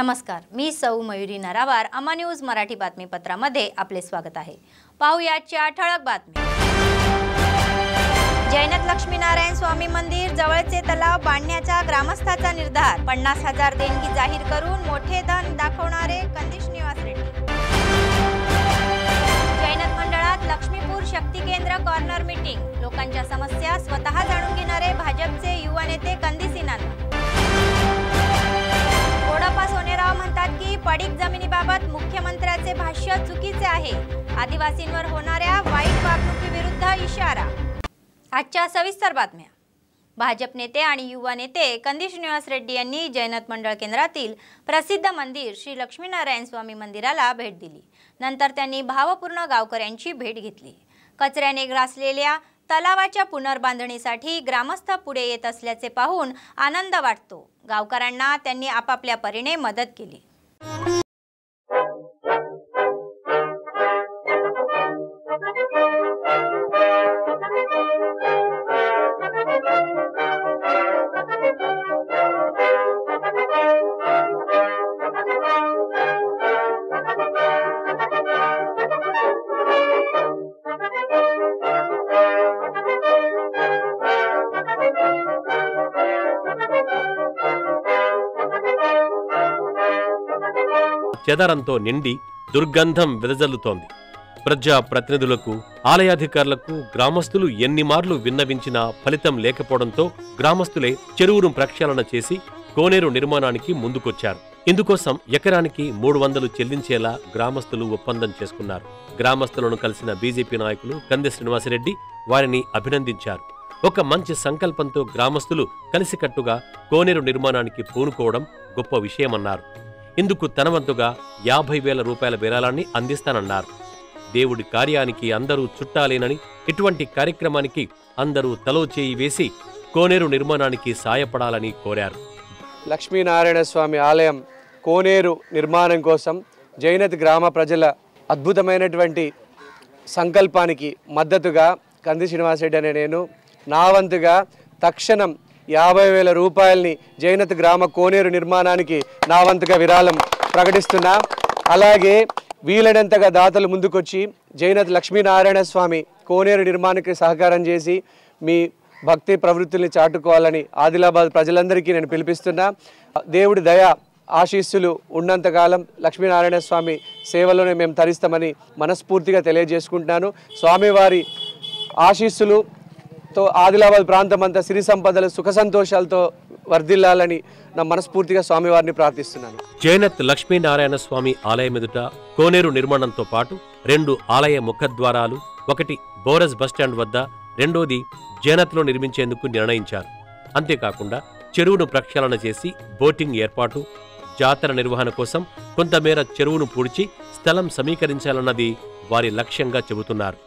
नमस्कार, मी सौ मयुरी नरावार. अमा न्यूज मराठी बातमीपत्रामध्ये आपले स्वागत आहे. पाहूया आजच्या ठळक बातम्या. जैनत लक्ष्मीनारायण स्वामी मंदिर जवळचे तलाव बांधण्याचा ग्रामस्थाचा निर्धार. 50,000 देणगी जाहीर करून मोठे धन दाखवणारे कंदिश निवास रेड्डी. जैनत मंडळात लक्ष्मीपूर शक्ती केंद्र कॉर्नर मीटिंग. लोकांच्या समस्या स्वतः जाणून घेणारे भाजपचे युवा नेते कंदिसी नाना. कोडप्पा सोनेराव म्हणतात की पडीक जमिनीबाबत मुख्यमंत्र्याचे भाष्य चुकीचे आहे. आदिवासींवर होणाऱ्या वाईट वागणुकीविरुद्ध इशारा. आजच्या सविस्तर बातम्या. भाजप नेते आणि युवा नेते कंदिश निवास रेड्डी यांनी जैनत मंडळ केंद्रातील प्रसिद्ध मंदिर श्री लक्ष्मीनारायण स्वामी मंदिराला भेट दिली. नंतर त्यांनी भावपूर्ण गावकऱ्यांची भेट घेतली. कचऱ्याने ग्रासलेल्या तलावाच्या पुनर्बांधणीसाठी ग्रामस्थ पुढे येत असल्याचे पाहून आनंद वाटतो. गावकऱ्यांना त्यांनी आपापल्या परीने मदत केली. చెదరంతో నిండి దుర్గంధం వెదజల్లుతోంది. ప్రజా ప్రతినిధులకు, ఆలయాధికారులకు గ్రామస్తులు ఎన్ని మార్లు విన్నవించినా ఫలితం లేకపోవడంతో గ్రామస్తులే చెరువును ప్రక్షాళన చేసి కోనేరు నిర్మాణానికి ముందుకొచ్చారు. ఇందుకోసం ఎకరానికి 300 చెల్లించేలా గ్రామస్తులు ఒప్పందం చేసుకున్నారు. గ్రామస్తులను కలిసిన బీజేపీ నాయకులు కంది శ్రీనివాసరెడ్డి వారిని అభినందించారు. ఒక మంచి సంకల్పంతో గ్రామస్తులు కలిసికట్టుగా కోనేరు నిర్మాణానికి పూనుకోవడం గొప్ప విషయమన్నారు. ఇందుకు తనవంతుగా 50,000 రూపాయల విరాళాన్ని అందిస్తానన్నారు. దేవుడి కార్యానికి అందరూ చుట్టాలేనని, ఇటువంటి కార్యక్రమానికి అందరూ తలో చేయి వేసి కోనేరు నిర్మాణానికి సాయపడాలని కోరారు. లక్ష్మీనారాయణ స్వామి ఆలయం కోనేరు నిర్మాణం కోసం జైనత్ గ్రామ ప్రజల అద్భుతమైనటువంటి సంకల్పానికి మద్దతుగా కంది శ్రీనివాసరెడ్డి అనే నేను నా వంతుగా తక్షణం 50,000 రూపాయలని జైనత్ గ్రామ కోనేరు నిర్మాణానికి నా వంతుగా విరాళం ప్రకటిస్తున్నా. అలాగే వీలైనంతగా దాతలు ముందుకొచ్చి జైనత్ లక్ష్మీనారాయణ స్వామి కోనేరు నిర్మాణానికి సహకారం చేసి మీ భక్తి ప్రవృత్తుల్ని చాటుకోవాలని ఆదిలాబాద్ ప్రజలందరికీ నేను పిలిపిస్తున్నా. దేవుడి దయ ఆశీస్సులు ఉన్నంతకాలం లక్ష్మీనారాయణ స్వామి సేవలోనే మేము తరిస్తామని మనస్ఫూర్తిగా తెలియజేసుకుంటున్నాను. స్వామివారి ఆశీస్సులు తో ఆదిలాబాద్ ప్రాంతం అంతా సిరి సంపదలు సుఖ సంతోషాలతో వర్ధిల్లాలని నా మనస్ఫూర్తిగా స్వామివారిని ప్రార్థిస్తున్నాను. జైనత్ లక్ష్మీనారాయణ స్వామి ఆలయం ఎదుట కోనేరు నిర్మాణంతో పాటు 2 ఆలయ ముఖద్వారాలు, ఒకటి బోరస్ బస్టాండ్ వద్ద, రెండోది జైనత్లో నిర్మించేందుకు నిర్ణయించారు. అంతేకాకుండా చెరువును ప్రక్షాళన చేసి బోటింగ్ ఏర్పాటు, జాతర నిర్వహణ కోసం కొంతమేర చెరువును పూడ్చి స్థలం సమీకరించాలన్నది వారి లక్ష్యంగా చెబుతున్నారు.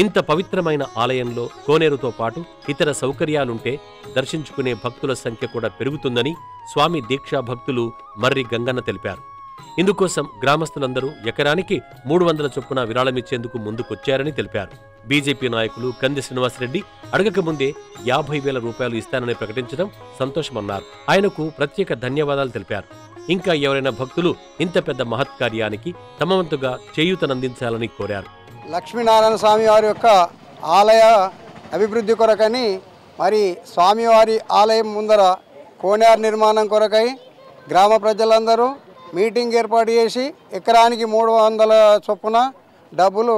ఇంత పవిత్రమైన ఆలయంలో కోనేరుతో పాటు ఇతర సౌకర్యాలుంటే దర్శించుకునే భక్తుల సంఖ్య కూడా పెరుగుతుందని స్వామి దీక్షా భక్తులు మర్రి గంగన్న తెలిపారు. ఇందుకోసం గ్రామస్తులందరూ ఎకరానికి 300 చొప్పున విరాళమిచ్చేందుకు ముందుకొచ్చారని తెలిపారు. బీజేపీ నాయకులు కంది శ్రీనివాసరెడ్డి అడగకముందే 50,000 రూపాయలు ఇస్తానని ప్రకటించడం సంతోషమన్నారు. ఆయనకు ప్రత్యేక ధన్యవాదాలు తెలిపారు. ఇంకా ఎవరైనా భక్తులు ఇంత పెద్ద మహత్కార్యానికి తమ వంతుగా చేయూతనందించాలని కోరారు. లక్ష్మీనారాయణ స్వామి వారి యొక్క ఆలయ అభివృద్ధి కొరకని మరి స్వామివారి ఆలయం ముందర కోనేరు నిర్మాణం కొరకై గ్రామ ప్రజలందరూ మీటింగ్ ఏర్పాటు చేసి ఎకరానికి 300 చొప్పున డబ్బులు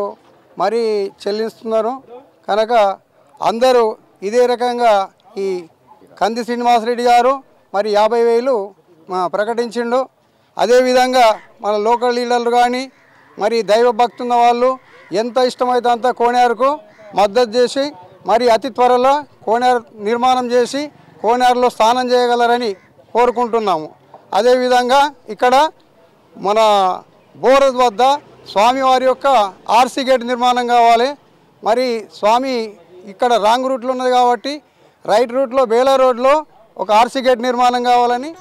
మరి చెల్లిస్తున్నారు. కనుక అందరూ ఇదే రకంగా ఈ కంది శ్రీనివాసరెడ్డి గారు మరి 50,000 ప్రకటించిండు. అదేవిధంగా మన లోకల్ లీడర్లు కానీ మరి దైవ భక్తున్న వాళ్ళు ఎంత ఇష్టమైతే అంత కోనేరుకు మద్దతు చేసి మరి అతి త్వరలో కోనేరు నిర్మాణం చేసి కోనేరులో స్నానం చేయగలరని కోరుకుంటున్నాము. అదేవిధంగా ఇక్కడ మన బోరస్ వద్ద స్వామివారి యొక్క ఆర్సీ గేట్ నిర్మాణం కావాలి. మరి స్వామి ఇక్కడ రాంగ్ రూట్లో ఉన్నది కాబట్టి రైట్ రూట్లో బేలా రోడ్లో ఒక ఆర్సీ గేట్ నిర్మాణం కావాలని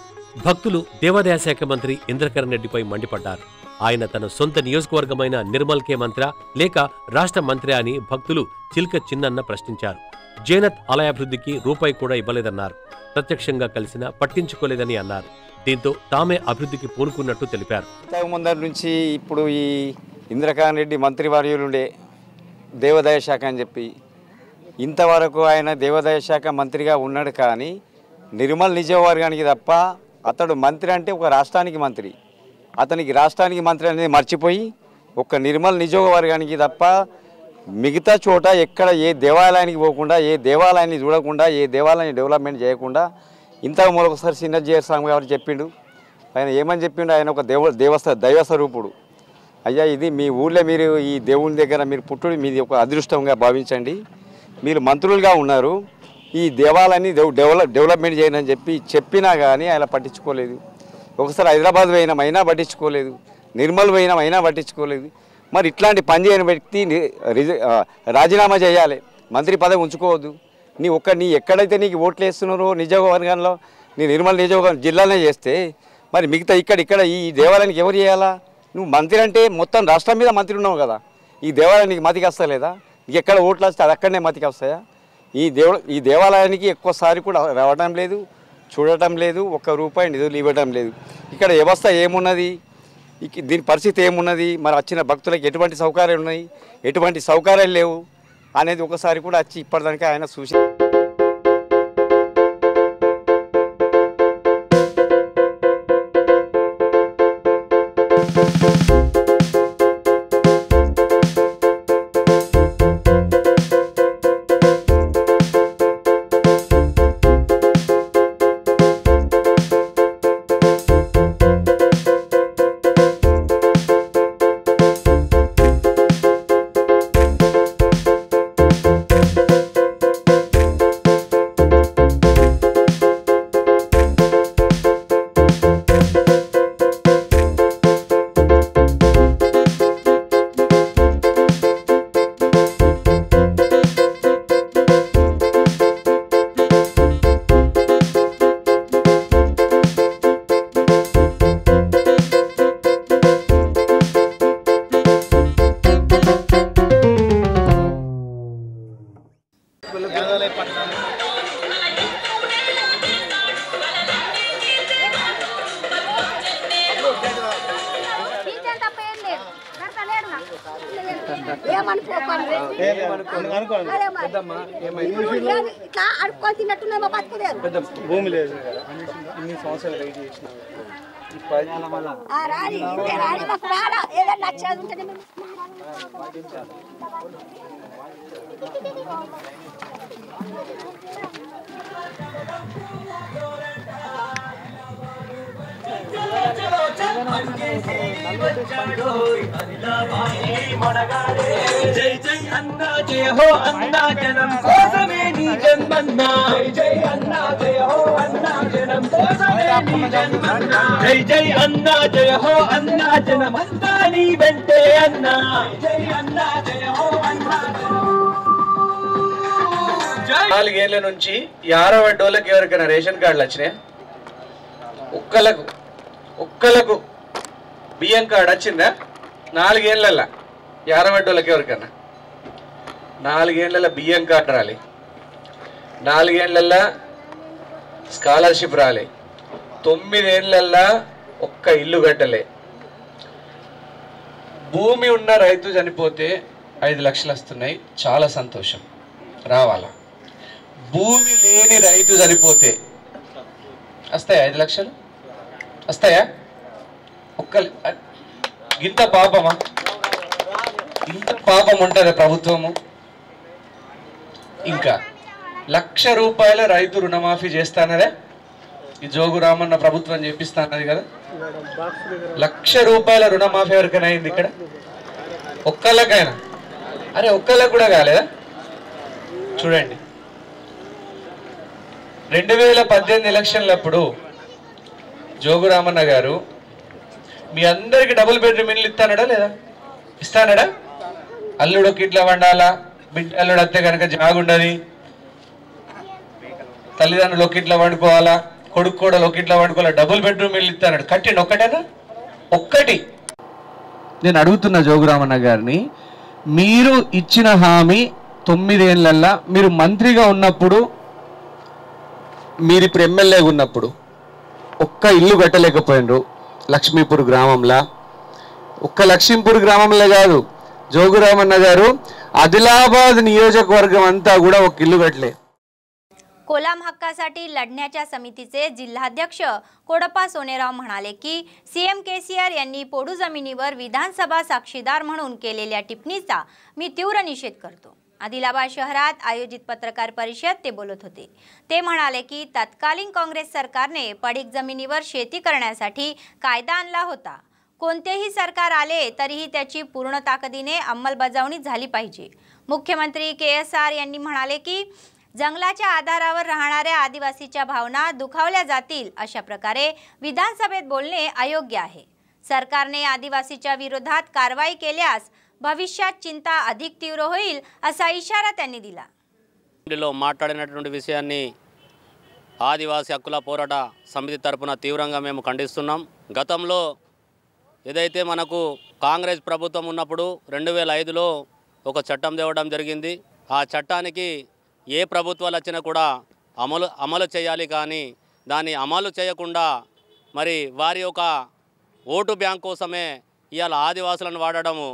భక్తులు దేవాదాయ శాఖ మంత్రి ఇంద్రకరణ్ రెడ్డిపై మండిపడ్డారు. ఆయన తన సొంత నియోజకవర్గమైన నిర్మల్ కే మంత్రా లేక రాష్ట్ర మంత్రి అని భక్తులు చిల్క చిన్నన్న ప్రశ్నించారు. జైనత్ ఆలయాభివృద్ధికి రూపాయి కూడా ఇవ్వలేదన్నారు. ప్రత్యక్షంగా కలిసినా పట్టించుకోలేదని అన్నారు. దీంతో తామే అభివృద్ధికి పూనుకున్నట్టు తెలిపారు. ముందరి నుంచి ఇప్పుడు ఈ ఇంద్రకాంత్ రెడ్డి మంత్రివర్యులుండే దేవాదాయ శాఖ అని చెప్పి ఇంతవరకు ఆయన దేవాదాయ శాఖ మంత్రిగా ఉన్నాడు. కానీ నిర్మల్ నియోజకవర్గానికి తప్ప అతడు మంత్రి అంటే ఒక రాష్ట్రానికి మంత్రి, అతనికి రాష్ట్రానికి మంత్రి అనేది మర్చిపోయి ఒక నిర్మల్ నియోజకవర్గానికి తప్ప మిగతా చోట ఎక్కడ ఏ దేవాలయానికి పోకుండా, ఏ దేవాలయాన్ని చూడకుండా, ఏ దేవాలయాన్ని డెవలప్మెంట్ చేయకుండా ఇంతకు మరొకసారి చిన్నజీఆర్ స్వామి గారు చెప్పిండు. ఆయన ఏమని చెప్పిండు, ఆయన ఒక దైవస్వరూపుడు. అయ్యా, ఇది మీ ఊళ్ళో మీరు ఈ దేవుని దగ్గర మీరు పుట్టుడు మీది ఒక అదృష్టంగా భావించండి. మీరు మంత్రులుగా ఉన్నారు, ఈ దేవాలయాన్ని డెవలప్మెంట్ చేయండి అని చెప్పినా కానీ ఆయన పట్టించుకోలేదు. ఒకసారి హైదరాబాద్ అయినా పట్టించుకోలేదు, నిర్మల్ అయినా పట్టించుకోలేదు. మరి ఇట్లాంటి పని చేయని వ్యక్తి రాజీనామా చేయాలి, మంత్రి పదవి ఉంచుకోవద్దు. నీ ఎక్కడైతే నీకు ఓట్లు వేస్తున్నారో నియోజకవర్గంలో, నీ నిర్మల్ నియోజకవర్గం జిల్లానే చేస్తే మరి మిగతా ఇక్కడ ఈ దేవాలయానికి ఎవరు చేయాలా? నువ్వు మంత్రి అంటే మొత్తం రాష్ట్రం మీద మంత్రి ఉన్నావు కదా, ఈ దేవాలయానికి మతికి వస్తలేదా? నీకు ఎక్కడ ఓట్లు వస్తే అది అక్కడనే మతికి వస్తాయా? ఈ దేవాలయానికి ఎక్కువసారి కూడా రావడం లేదు, చూడటం లేదు, ₹1 నిధులు ఇవ్వడం లేదు. ఇక్కడ వ్యవస్థ ఏమున్నది, దీని పరిస్థితి ఏమున్నది, మరి వచ్చిన భక్తులకు ఎటువంటి సౌకర్యాలు ఉన్నాయి, ఎటువంటి సౌకర్యాలు లేవు అనేది ఒకసారి కూడా వచ్చి ఇప్పటిదానికి ఆయన చూసి భూమి లేదు ఇన్ని సంవత్సరాలు వెయిట్ చేసిన జై జై అన్నా జయ హో అన్నా జనం కోసమే నీ జన్మన్నా జై అన్నా జయ హో అన్నా జనం కోసమే నీ జన్మన్నా జై జై అన్నా జయ హో అన్నా జనమంతా నీ వెంటే అన్నా జై అన్నా జయ హో అన్నా. 4 ఏళ్ల నుంచి 50 డోళ్ళకి ఎవరికైనా రేషన్ కార్డులు వచ్చినాయి? ఒక్కలకు బియ్యం కార్డు వచ్చిందా? 4 ఏళ్ళ 50 డోళ్ళకి ఎవరికైనా 4 ఏళ్ళ బియ్యం కార్డు రాలి, 4 ఏళ్ళ స్కాలర్షిప్ రాలే, 9 ఏళ్ళ ఒక్క ఇల్లు కట్టలే. భూమి ఉన్న రైతు చనిపోతే 5 లక్షలు వస్తున్నాయి, చాలా సంతోషం, రావాలా. భూమి లేని రైతు చనిపోతే వస్తాయా 5 లక్షలు? వస్తాయా? ఇంత పాపమా? ఇంత పాపం ఉంటుందా ప్రభుత్వము? ఇంకా ₹1,00,000 రైతు రుణమాఫీ చేస్తానదే ఈ జోగు రామన్న ప్రభుత్వం చేపిస్తానది కదా. ₹1,00,000 రుణమాఫీ ఎవరికైనా అయింది ఇక్కడ? ఒక్కళ్ళకైనా? అరే ఒక్కళ్ళకి కూడా కాలేదా? చూడండి, 2018 ఎలక్షన్లప్పుడు జోగు రామన్న గారు మీ అందరికి డబుల్ బెడ్రూమ్ ఇల్లు ఇస్తానడా లేదా? ఇస్తానడా? అల్లుడు ఇట్లా వండాలా, అల్లుడు అత్తే కనుక జాగుండది, తల్లిదండ్రులు ఒకిట్లా వండుకోవాలా, కొడుకు కూడా ఒకిట్లా వండుకోవాలా, డబుల్ బెడ్రూమ్ ఇల్లు ఇస్తానడు. కట్టిండి ఒక్కటేనా? ఒక్కటి. నేను అడుగుతున్న జోగురామన్న గారిని, మీరు ఇచ్చిన హామీ 9 ఏళ్ళల్లో మీరు మంత్రిగా ఉన్నప్పుడు, మీరు ఇప్పుడు ఎమ్మెల్యేగా ఉన్నప్పుడు ఒక్క ఇల్లు కట్టలేకపోయినరు లక్ష్మీపూర్ గ్రామంలో. ఒక్క లక్ష్మీపూర్ గ్రామంలో కాదు, జోగురామన్న గారు ఆదిలాబాద్ నియోజకవర్గం అంతా కూడా ఒక ఇల్లు కట్టలే. कोलाम हक्कासाठी लढण्याच्या समितीचे जिल्हाध्यक्ष कोडप्पा सोनेराव म्हणाले की सीएम केसीआर यांनी पोडू जमिनीवर विधानसभा साक्षीदार म्हणून केलेल्या टिप्पणीचा मी तीव्र निषेध करतो. आदिलाबाद शहरात आयोजित पत्रकार परिषद ते बोलत होते. ते म्हणाले की तत्कालीन काँग्रेस सरकारने पडीक जमिनीवर शेती करण्यासाठी कायदा आणला होता. कोणतेही सरकार आले तरीही त्याची पूर्ण ताकदीने अंमलबजावणी झाली पाहिजे. मुख्यमंत्री केएसआर यांनी म्हणाले की जंगलाच्या आधारावर राहणाऱ्या आदिवासीच्या भावना दुखावल्या जातील अशा प्रकारे विधानसभेत बोलणे अयोग्य आहे. सरकारने आदिवासीच्या विरोधात कारवाई केल्यास भविष्यात चिंता अधिक तीव्र होईल असा इशारा त्यांनी दिला. మాట్లాడినటువంటి విషయాన్ని ఆదివాసీ హక్కుల పోరాట సమితి తరపున తీవ్రంగా మేము ఖండిస్తున్నాం. గతంలో ఏదైతే మనకు కాంగ్రెస్ ప్రభుత్వం ఉన్నప్పుడు 2005లో ఒక చట్టం తేవడం జరిగింది. ఆ చట్టానికి ఏ ప్రభుత్వాలు వచ్చినా కూడా అమలు చేయాలి, కానీ దాన్ని అమలు చేయకుండా మరి వారి యొక్క ఓటు బ్యాంక్ కోసమే ఇవాళ ఆదివాసులను వాడడము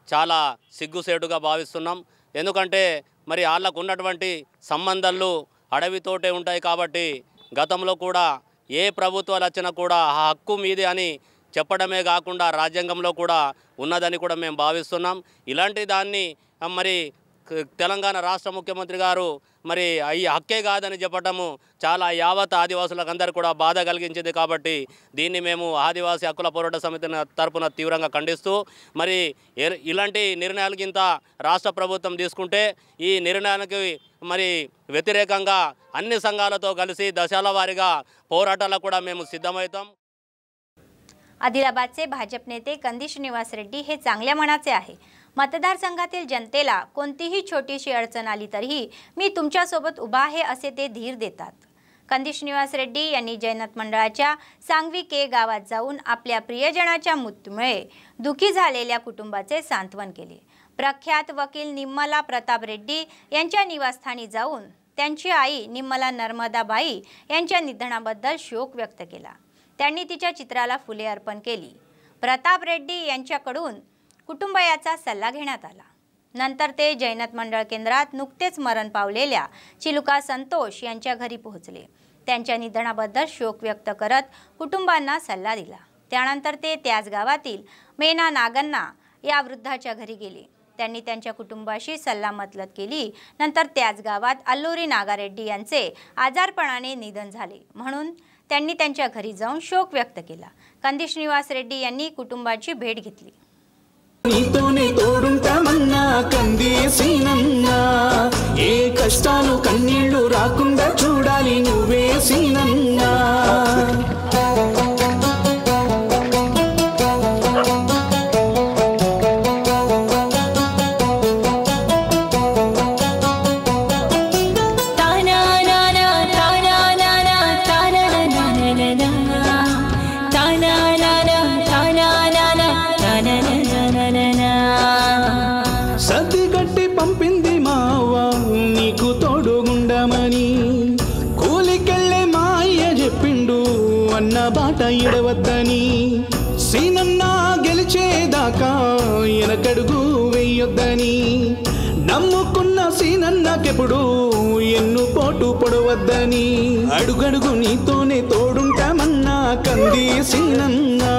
చాలా సిగ్గుసేటుగా భావిస్తున్నాం. ఎందుకంటే మరి వాళ్ళకు ఉన్నటువంటి సంబంధాలు అడవితోటే ఉంటాయి కాబట్టి గతంలో కూడా ఏ ప్రభుత్వాలు వచ్చినా కూడా ఆ హక్కు మీదే అని చెప్పడమే కాకుండా రాజ్యాంగంలో కూడా ఉన్నదని కూడా మేము భావిస్తున్నాం. ఇలాంటి దాన్ని మరి తెలంగాణ రాష్ట్ర ముఖ్యమంత్రి గారు మరి ఈ హక్కే కాదని చెప్పడము చాలా యావత్ ఆదివాసులకు అందరూ కూడా బాధ కలిగించింది. కాబట్టి దీన్ని మేము ఆదివాసీ హక్కుల పోరాట సమితి తరపున తీవ్రంగా ఖండిస్తూ మరి ఇలాంటి నిర్ణయాలకి ఇంత రాష్ట్ర ప్రభుత్వం తీసుకుంటే ఈ నిర్ణయానికి మరి వ్యతిరేకంగా అన్ని సంఘాలతో కలిసి దశల వారీగా పోరాటాలకు కూడా మేము సిద్ధమవుతాం. आदिलाबादचे भाजप नेते कंदी श्रीनिवास रेड्डी हे चांगल्या मनाचे आहे. मतदारसंघातील जनतेला कोणतीही छोटीशी अडचण आली तरीही मी तुमच्यासोबत उभा आहे असे ते धीर देतात. कंदी श्रीनिवास रेड्डी यांनी जैनत मंडळाच्या सांगवी के गावात जाऊन आपल्या प्रियजनाच्या मृत्यूमुळे दुखी झालेल्या कुटुंबाचे सांत्वन केले. प्रख्यात वकील निम्मला प्रताप रेड्डी यांच्या निवासस्थानी जाऊन त्यांची आई निम्मला नर्मदाबाई यांच्या निधनाबद्दल शोक व्यक्त केला. त्यांनी तिच्या चित्राला फुले अर्पण केली. प्रताप रेड्डी यांच्याकडून कुटुंबयाचा सल्ला घेण्यात आला. नंतर ते जैनत मंडळ केंद्रात नुकतेच मरण पावलेल्या चिलुका संतोष यांच्या घरी पोहोचले. त्यांच्या निधनाबद्दल शोक व्यक्त करत कुटुंबांना सल्ला दिला. त्यानंतर ते त्याच गावातील मेना नागन्ना या वृद्धाच्या घरी गेले. त्यांनी त्यांच्या कुटुंबाशी सल्लामसलत केली. नंतर त्याच गावात अल्लुरी नागारेड्डी यांचे आजारपणाने निधन झाले म्हणून त्यांनी त्यांच्या घरी जाऊन शोक व्यक्त केला. कंदी श्रीनिवास रेड्डी यांनी कुटुंबाची भेट घेतली. నీతోనే తోడుంటామన్నా కందేసినన్నా, ఏ కష్టాలు కన్నీళ్లు రాకుండా చూడాలి నువ్వే సీనన్నా. సర్దిగట్టి పంపింది మావా నీకు తోడుగుండమని, కూలికెళ్ళే మా అయ్య చెప్పిండు అన్న బాట ఇడవద్దని. సీనన్నా గెలిచేదాకా వెనకడుగు వెయ్యొద్దని, నమ్ముకున్న సీనన్నకెప్పుడు ఎన్ను పోటు పొడవద్దని. అడుగడుగు నీతోనే తోడుంటామన్నా కంది సీనన్నా,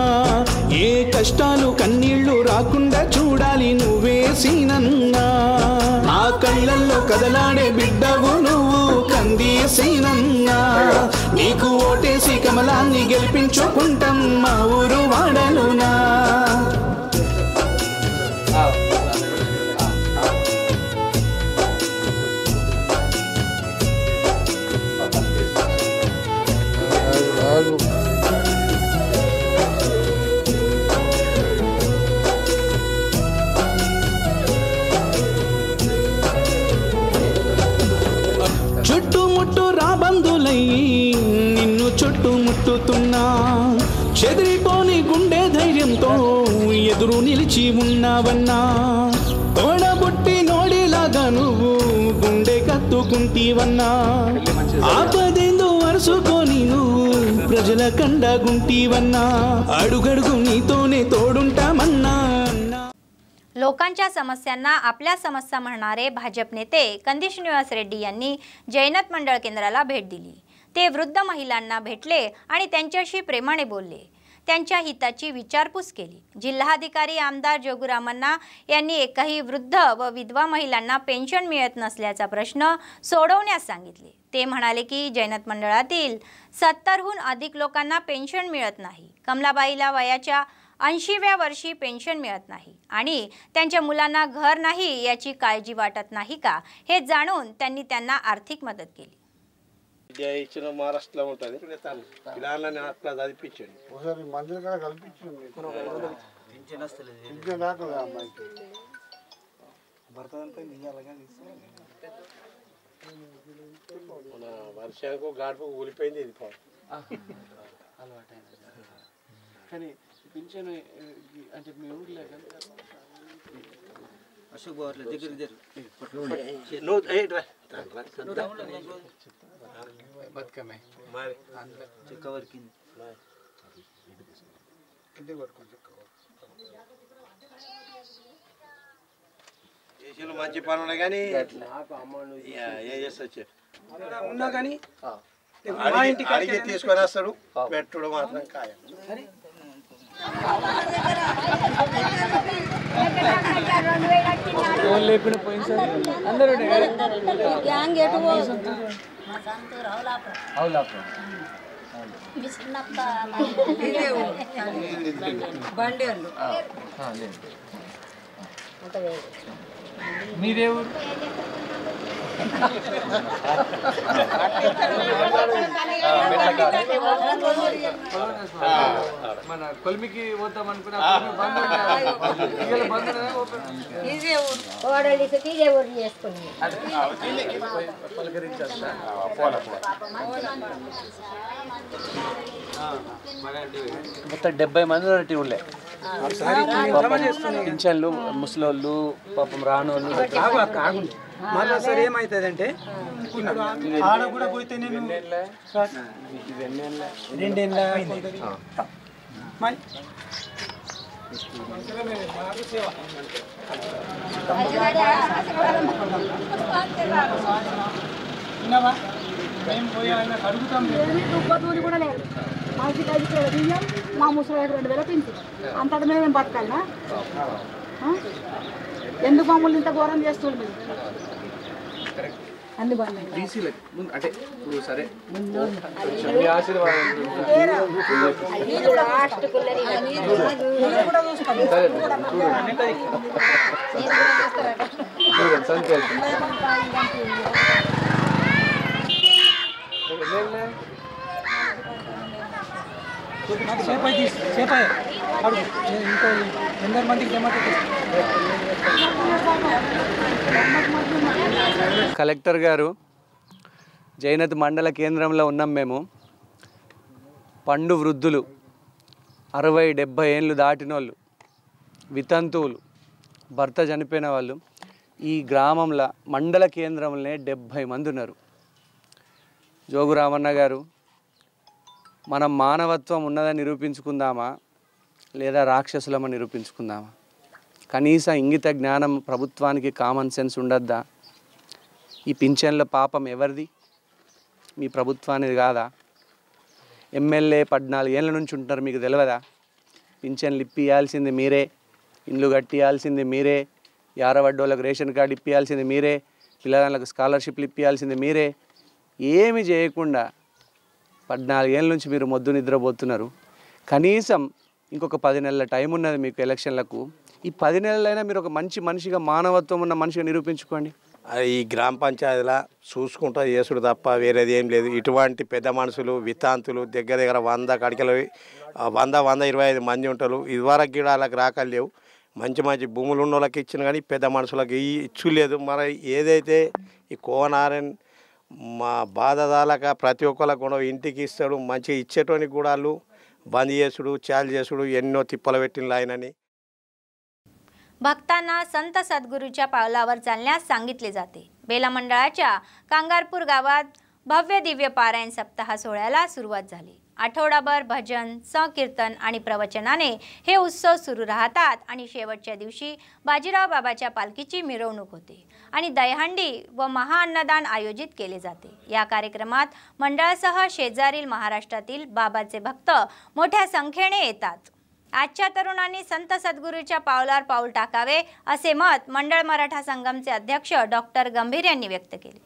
ఏ కష్టాలు కన్నీళ్లు రాకుండా చూడాలి నువ్వే సీనన్నా. ఆ కళ్ళల్లో కదలాడే బిడ్డవు నువ్వు కంది సీనన్నా, నీకు ఓటేసి కమలాన్ని గెలిపించుకుంటాం మా ఊరు వాడలునా. చుట్టుముట్టు రాబందులయ్యి నిన్ను చుట్టుముట్టుతున్నా, చెదిరిపోని గుండె ధైర్యంతో ఎదురు నిలిచి ఉన్నావన్నా. తోడబుట్టి నోడిలాగా నువ్వు గుండె కత్తుకుంటీవన్నా, ఆపదేందు మార్చుకొని నువ్వు ప్రజల కండగుంటీవన్నా अडुगडुगु नीतोने तोडुंटामन्ना लोकांच्या समस्यांना आपल्या समस्या म्हणणारे भाजप नेते कंदी श्रीनिवास रेड्डी यांनी जैनत मंडळ केंद्राला भेट दिली। ते वृद्ध महिलांना भेटले आणि त्यांच्याशी प्रेमाने बोलले, त्यांच्या हिताची विचारपूस केली। जिल्हाधिकारी आमदार जोगुरामन्ना यांनी एकही वृद्ध व विधवा महिलांना पेन्शन मिळत नसल्याचा प्रश्न सोडवण्यास सांगितले। ते म्हणाले की जैनत मंडळातील 70हून अधिक लोकांना पेन्शन मिळत नाही। कमलाबाईला वयाच्या 80व्या वर्षी पेन्शन मिळत नाही आणि त्यांच्या मुलांना घर नाही याची काळजी वाटत नाही का, हे जाणून त्यांनी त्यांना आर्थिक मदत केली। ఇచ్చిన మహారాష్ట్రలో ఉంటుంది పిల్లలని అట్లా చదివించండి ఒకసారి మందులు కూడా కల్పించండి పింఛన్ వస్తలేదు పింఛన్ రాకలే అమ్మాయికి భర్తదంతా నిజాలుగా మన వర్షానికి గాడుపు కూలిపోయింది ఇది అలవాటైంది కానీ పింఛన్ అంటే మీ ఊర్లో అశోక్ బాబు దగ్గర బతుకమ్మే మరి కవర్ కింద చేసిన మంచి పనులు కానీ ఏం చేస్తా ఉన్నా కానీ అడిగి తీసుకొని వస్తాడు పెట్టుడు మాత్రం ఖాయం లేకుండా పోయింది సార్ అందరూ మీరే ఊరు మన కొలిమికి పోతాం అనుకున్నా మొత్తం 70 మంది ఉండే పింఛన్లు ముసలోళ్ళు పాపం రానోళ్ళు మళ్ళీ సార్ ఏమవుతుందంటే ఆడ కూడా పోతే నేను 2 ఏళ్ళ మేము పోయి ఆయన అడుగుతాం కూడా లేదు మాకు 5 కిలోల బియ్యం మా ముసలి 2000 పింఛన్ అంతటా మేమేం బతకాలనా ఎందుకు మమ్మల్ని ఇంత ఘోరం చేస్తుంది అందుబాటు అంటే ఇప్పుడు సరే కలెక్టర్ గారు జైనత్ మండల కేంద్రంలో ఉన్నాం మేము పండు వృద్ధులు 60-70 ఏళ్ళు దాటిన వాళ్ళు వితంతువులు భర్త చనిపోయిన వాళ్ళు ఈ గ్రామంలో మండల కేంద్రంలోనే 70 మంది ఉన్నారు జోగురామన్న గారు మనం మానవత్వం ఉన్నదని నిరూపించుకుందామా లేదా రాక్షసులమని నిరూపించుకుందామా కనీస ఇంగిత జ్ఞానం ప్రభుత్వానికి కామన్ సెన్స్ ఉండద్దా ఈ పింఛన్ల పాపం ఎవరిది మీ ప్రభుత్వానికి కాదా ఎమ్మెల్యే 14 ఏళ్ళ నుంచి ఉంటారు మీకు తెలియదా పింఛన్లు ఇప్పియాల్సింది మీరే ఇండ్లు కట్టియాల్సింది మీరే యారవడ్డోళ్ళకి రేషన్ కార్డు ఇప్పియాల్సింది మీరే పిల్లలకు స్కాలర్షిప్లు ఇప్పియాల్సింది మీరే ఏమి చేయకుండా 14 ఏళ్ళ నుంచి మీరు మొద్దు నిద్రపోతున్నారు కనీసం ఇంకొక 10 నెలల టైం ఉన్నది మీకు ఎలక్షన్లకు ఈ 10 నెలలైనా మీరు ఒక మంచి మనిషిగా మానవత్వం ఉన్న మనిషిగా నిరూపించుకోండి ఈ గ్రామ పంచాయతీలా చూసుకుంటా చేసుడు తప్ప వేరేది ఏం లేదు ఇటువంటి పెద్ద మనుషులు వితాంతులు దగ్గర 100 కడికలు 100-125 మంది ఉంటారు ఇదివరకు కూడా వాళ్ళకి రాకలు లేవు మంచి మంచి భూములు ఉన్న వాళ్ళకి ఇచ్చిన కానీ పెద్ద మనుషులకి ఇచ్చులేదు మరి ఏదైతే ఈ కోనారన్ మా బాధదాలక ప్రతి ఒక్కరికి కూడా ఇంటికి ఇస్తాడు మంచిగా ఇచ్చేటోనికి కూడా వాళ్ళు బంద్ చేసుడు చాలు చేసుడు ఎన్నో తిప్పలు పెట్టిన ఆయనని भक्तांना संत सद्गुरूच्या पावलावर चालण्यास सांगितले जाते। बेला मंडळाच्या कांगारपूर गावात भव्य दिव्य पारायण सप्ताह सोहळ्याला सुरुवात झाली। आठवडाभर भजन, संकीर्तन आणि प्रवचनाने हे उत्सव सुरू राहतात आणि शेवटच्या दिवशी बाजीराव बाबाच्या पालखीची मिरवणूक होते आणि दहीहंडी व महाअन्नदान आयोजित केले जाते। या कार्यक्रमात मंडळासह शेजारील महाराष्ट्रातील बाबाचे भक्त मोठ्या संख्येने येतात। आजच्या तरुणांनी संत सद्गुरूच्या पावलावर पाऊल टाकावे असे मत मंडळ मराठा संगमचे अध्यक्ष डॉक्टर गंभीर यांनी व्यक्त केले।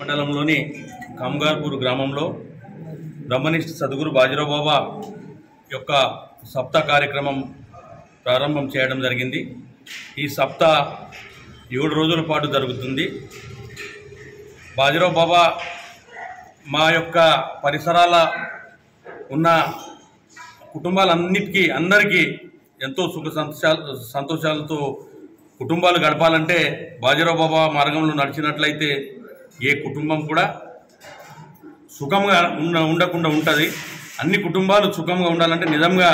మండలంలోని కామగార్పూర్ గ్రామంలో బ్రహ్మనిష్ఠ సద్గురు బాజీరావు బాబా యొక్క సప్తా కార్యక్రమం ప్రారంభం చేయడం జరిగింది। ఈ సప్తా 7 రోజుల పాటు జరుగుతుంది। బాజీరావు బాబా మా యొక్క పరిసరాల ఉన్న కుటుంబాలన్నిటికీ అందరికీ ఎంతో సుఖ సంతోషాలతో కుటుంబాలు గడపాలంటే బాజీరావు బాబా మార్గంలో నడిచినట్లయితే ఏ కుటుంబం కూడా సుఖంగా ఉండకుండా ఉంటుంది। అన్ని కుటుంబాలు సుఖంగా ఉండాలంటే నిజంగా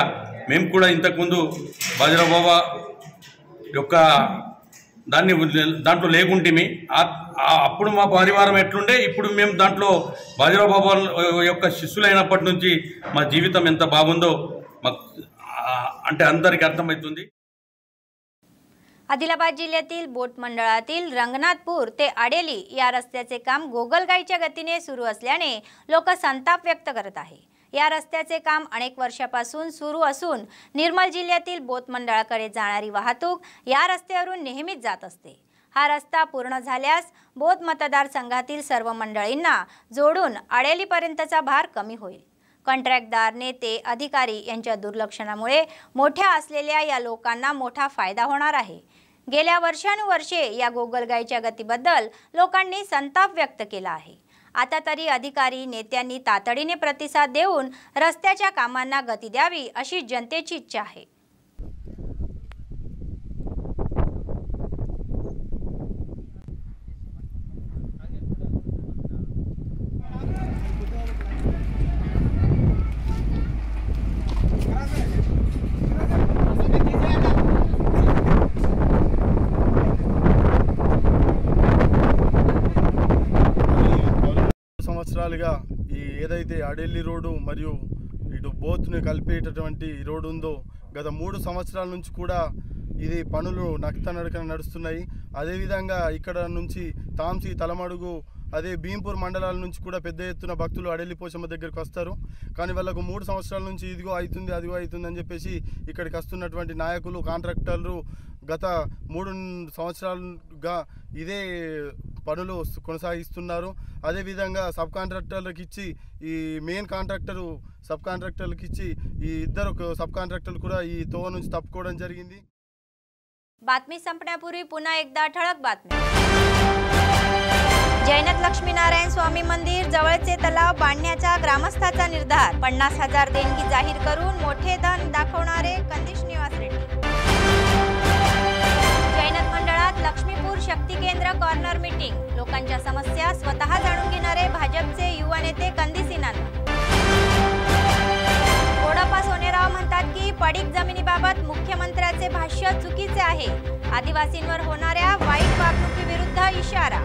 మేము కూడా ఇంతకుముందు బాజీరావు బాబా యొక్క దాంట్లో లేకుంటేమి అప్పుడు మా పరివారం ఎట్లుండే ఇప్పుడు మేము దాంట్లో బాజీరావు బాబా యొక్క శిష్యులైనప్పటి నుంచి మా జీవితం ఎంత బాగుందో అంటే అందరికీ अर्थमవుతుంది। आदिलाबाद जिल्ह्यातील बोट मंडळातील रंगनाथपूर ते आडेली या रस्त्याचे काम गोगलगाईच्या गतीने सुरू असल्याने लोक संताप व्यक्त करत आहे। या रस्त्याचे काम अनेक वर्षापासून सुरू असून निर्मल जिल्ह्यातील बोट मंडळाकडे जाणारी वाहतूक या रस्त्यावरून नेहमीच जात असते। हा रस्ता पूर्ण झाल्यास बोट मतदारसंघातील सर्व मंडळींना जोडून आडेलीपर्यंतचा भार कमी होईल। कॉन्ट्रॅक्टदार, नेते, अधिकारी यांच्या दुर्लक्षणामुळे मोठ्या असलेल्या या लोकांना मोठा फायदा होणार आहे। गेल्या वर्षानुवर्षे या गोगलगाईच्या गतीबद्दल लोकांनी संताप व्यक्त केला आहे। आता तरी अधिकारी, नेत्यांनी तातडीने प्रतिसाद देऊन रस्त्याच्या कामांना गती द्यावी अशी जनतेची इच्छा आहे। సంవత్సరాలుగా ఈ ఏదైతే అడెల్లి రోడ్డు మరియు ఇటు బోత్ని కలిపేటటువంటి రోడ్డు ఉందో గత 3 సంవత్సరాల నుంచి కూడా ఇది పనులు నడకన నడుస్తున్నాయి। అదేవిధంగా ఇక్కడ నుంచి తాంసీ, తలమడుగు, అదే భీంపూర్ మండలాల నుంచి కూడా పెద్ద ఎత్తున భక్తులు అడెల్లి పోచమ్మ దగ్గరికి వస్తారు। కానీ వాళ్ళకు 3 సంవత్సరాల నుంచి ఇదిగో అవుతుంది అదిగో అవుతుంది అని చెప్పేసి ఇక్కడికి వస్తున్నటువంటి నాయకులు, కాంట్రాక్టర్లు గత 3 సంవత్సరాలుగా ఇదే పనులు కొనసాగిస్తున్నారు। అదేవిధంగా సబ్ కాంట్రాక్టర్లకు ఇచ్చి ఈ మెయిన్ కాంట్రాక్టరు సబ్ కాంట్రాక్టర్లకు ఇచ్చి ఈ ఇద్దరు సబ్ కాంట్రాక్టర్లు కూడా ఈ తోవ నుంచి తప్పుకోవడం జరిగింది। बातमी संपण्यापूर्वी पुन्हा एकदा ठळक बातमी। जैनत लक्ष्मीनारायण स्वामी मंदिर जवळचे तलाव बांधण्याचा ग्रामस्थाचा निर्धार। 50,000 देणगी जाहीर करून मोठे धन दाखवणारे कंदिश निवास रेड्डी। जैनत मंडळात लक्ष्मीपूर शक्ती केंद्र कॉर्नर मीटिंग। लोकांच्या समस्या स्वतः जाणून घेणारे भाजपचे युवा नेते कंदिस इनामदार। कोडप्पा सोनेराव म्हणतात की पडीक जमिनीबाबत मुख्यमंत्र्याचे भाष्य चुकीचे आहे। आदिवासींवर होणाऱ्या वाईट वागणुकीविरुद्ध इशारा।